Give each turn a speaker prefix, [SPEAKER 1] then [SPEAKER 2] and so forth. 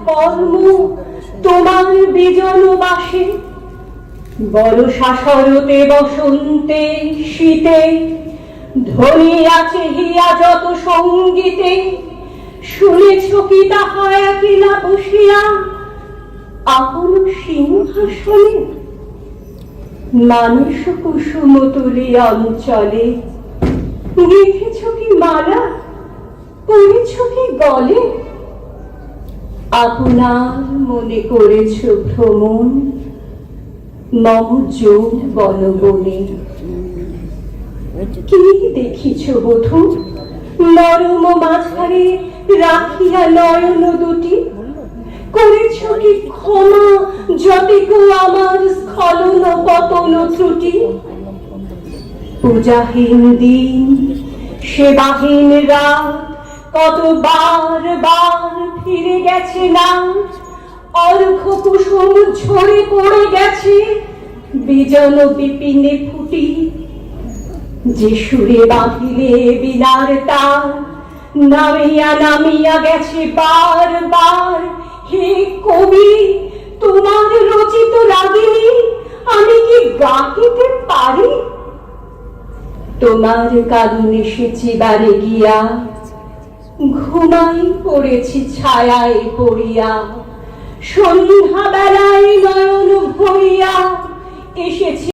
[SPEAKER 1] কর্ম তোমার বিজন বাসে, বর্ষা শরতে বসন্তে শীতে ধ্বনি আছে হিয়া যত সঙ্গীতে। শুনেছ কি তাহা একলা বসিয়া আপন সিংহাসনে? মানুষ কুসুম তুলি অঞ্চলে গেঁথেছ কি মালা, পড়েছ কি গলে? আপনার মনে করেছ ভ্রমণ মম যোগ বনবনে। কি দেখিছ বধূ নরম মাঝারে রাখিয়া নয়ন দুটি? করেছ কি ক্ষমা যতিকু আমার স্খলন পতন ত্রুটি? পূজাহীন দিন সেবাহীন রাত কতবার বার ফিরে গেছে না। অর্ঘ কুসুম ঝরে পড়ে গেছে বিজন বিপিনে ফুটি। যে সুরে বাঁধিলে বিনার তার নামিয়া নামিয়া গেছে বার বার। হে কবি, তোমার রচিত রাগিনী আমি কি গাহিতে পারি? তোমার কারণে এসেছি বারে গিয়া, ঘুমাই পড়েছি ছায়ায় পড়িয়া। সন্ধ্যা বেলায় নয়ন ভরিয়া এসেছি